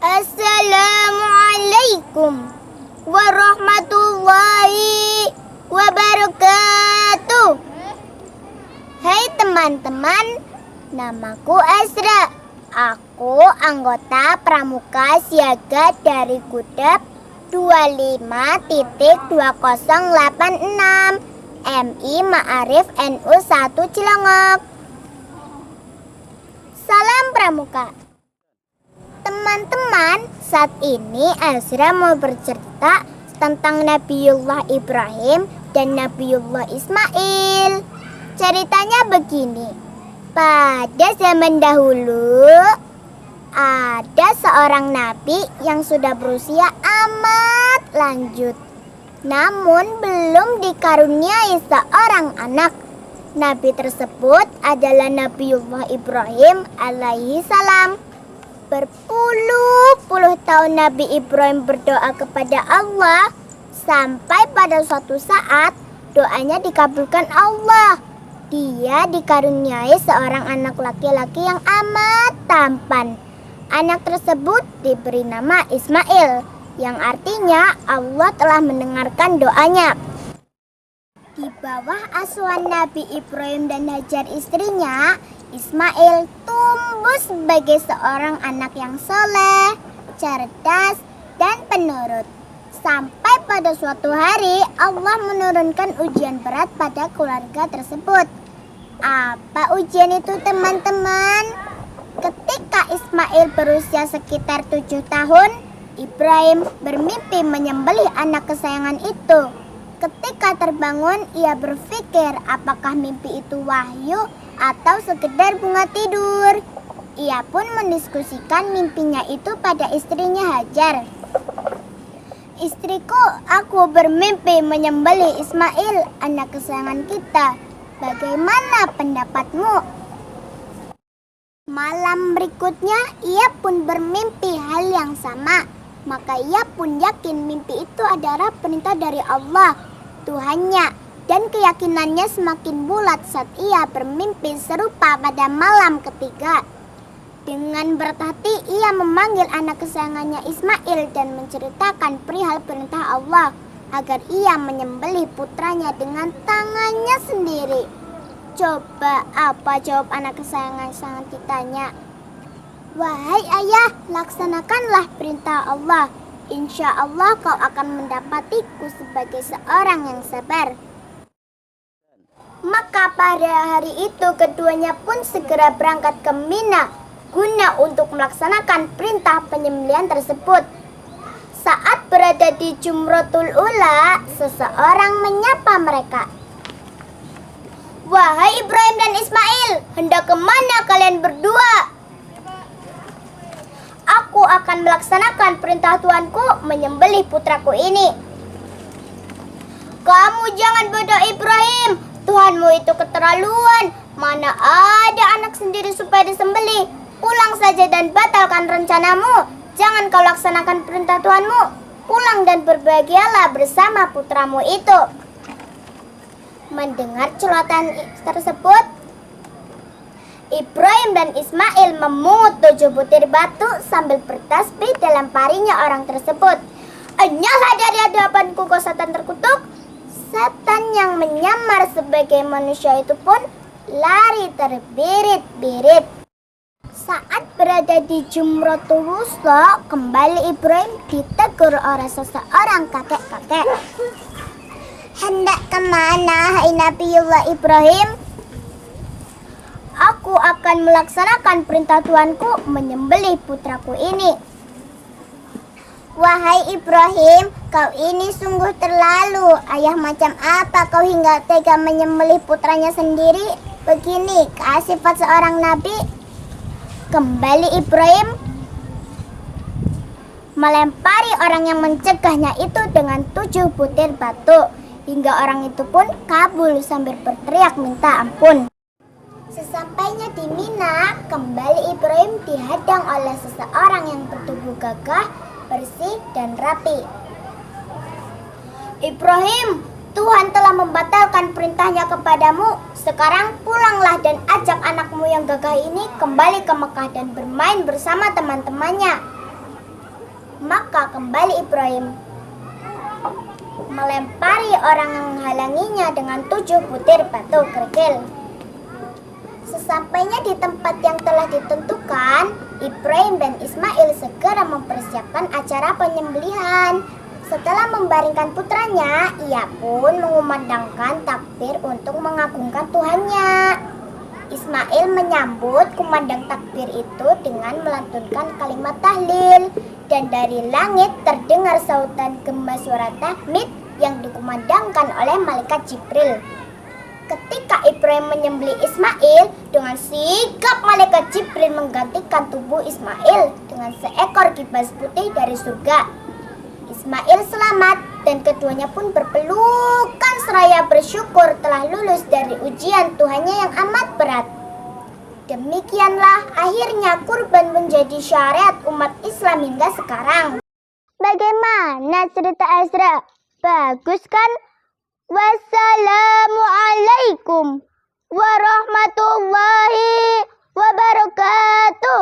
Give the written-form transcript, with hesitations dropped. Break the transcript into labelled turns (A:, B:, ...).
A: Assalamualaikum warahmatullahi wabarakatuh. Hai teman-teman, namaku Azra. Aku anggota Pramuka Siaga dari Kudep 25.2086 MI Ma'arif NU 1 Cilongok. Salam Pramuka. Teman-teman, saat ini Azra mau bercerita tentang Nabiullah Ibrahim dan Nabiullah Ismail. Ceritanya begini. Pada zaman dahulu ada seorang nabi yang sudah berusia amat lanjut, namun belum dikaruniai seorang anak. Nabi tersebut adalah Nabiullah Ibrahim alaihi salam. Berpuluh-puluh tahun Nabi Ibrahim berdoa kepada Allah, sampai pada suatu saat doanya dikabulkan Allah. Dia dikaruniai seorang anak laki-laki yang amat tampan. Anak tersebut diberi nama Ismail, yang artinya Allah telah mendengarkan doanya. Di bawah asuhan Nabi Ibrahim dan Hajar istrinya, Ismail tumbuh sebagai seorang anak yang soleh, cerdas, dan penurut. Sampai pada suatu hari Allah menurunkan ujian berat pada keluarga tersebut. Apa ujian itu teman-teman? Ketika Ismail berusia sekitar 7 tahun, Ibrahim bermimpi menyembelih anak kesayangan itu. Ketika terbangun, ia berpikir apakah mimpi itu wahyu atau sekedar bunga tidur. Ia pun mendiskusikan mimpinya itu pada istrinya Hajar. "Istriku, aku bermimpi menyembelih Ismail, anak kesayangan kita. Bagaimana pendapatmu?" Malam berikutnya, ia pun bermimpi hal yang sama. Maka ia pun yakin mimpi itu adalah perintah dari Allah, Tuhannya. Dan keyakinannya semakin bulat saat ia bermimpi serupa pada malam ketiga. Dengan berat hati ia memanggil anak kesayangannya Ismail dan menceritakan perihal perintah Allah agar ia menyembelih putranya dengan tangannya sendiri. Coba apa jawab anak kesayangan sangat ditanya. "Wahai ayah, laksanakanlah perintah Allah. Insya Allah kau akan mendapatiku sebagai seorang yang sabar." Maka pada hari itu keduanya pun segera berangkat ke Mina guna untuk melaksanakan perintah penyembelihan tersebut. Saat berada di Jumratul Ula, seseorang menyapa mereka. "Wahai Ibrahim dan Ismail, hendak kemana kalian berdua?" "Aku akan melaksanakan perintah Tuanku menyembelih putraku ini." "Kamu jangan bodoh Ibrahim, Tuhanmu itu keterlaluan. Mana ada anak sendiri supaya disembelih. Pulang saja dan batalkan rencanamu. Jangan kau laksanakan perintah Tuhanmu. Pulang dan berbahagialah bersama putramu itu." Mendengar celotehan tersebut, Ibrahim dan Ismail memungut 7 butir batu sambil bertasbih dalam parinya orang tersebut. "Enyahlah dari hadapanku kau setan terkutuk." Setan yang menyamar sebagai manusia itu pun lari terbirit-birit. Saat berada di Jumratul Wusta, kembali Ibrahim ditegur oleh seseorang kakek-kakek. "Hendak kemana, hai Nabiullah Ibrahim?" "Aku akan melaksanakan perintah Tuanku menyembelih putraku ini." "Wahai Ibrahim, kau ini sungguh terlalu. Ayah macam apa kau hingga tega menyembelih putranya sendiri? Beginikah sifat seorang nabi?" Kembali Ibrahim melempari orang yang mencegahnya itu dengan 7 butir batu. hingga orang itu pun kabul sambil berteriak minta ampun. Sesampainya di Mina, kembali Ibrahim dihadang oleh seseorang yang bertubuh gagah, bersih, dan rapi. Ibrahim, Tuhan telah membatalkan perintahnya kepadamu. Sekarang pulanglah dan ajak anakmu yang gagah ini kembali ke Mekah dan bermain bersama teman-temannya. Maka kembali Ibrahim melempari orang yang menghalanginya dengan 7 butir batu kerikil. Sesampainya di tempat yang telah ditentukan, Ibrahim dan Ismail segera mempersiapkan acara penyembelihan. Setelah membaringkan putranya, ia pun mengumandangkan takbir untuk mengagungkan Tuhannya. Ismail menyambut kumandang takbir itu dengan melantunkan kalimat tahlil, dan dari langit terdengar sautan gema suara tahmid yang dikumandangkan oleh malaikat Jibril. Ketika Ibrahim menyembelih Ismail, dengan sigap malaikat Jibril menggantikan tubuh Ismail dengan seekor kibas putih dari surga. Ismail selamat dan keduanya pun berpelukan seraya bersyukur telah lulus dari ujian Tuhannya yang amat berat. Demikianlah akhirnya kurban menjadi syariat umat Islam hingga sekarang. Bagaimana cerita Ezra? Bagus kan? Wassalamualaikum warahmatullahi wabarakatuh.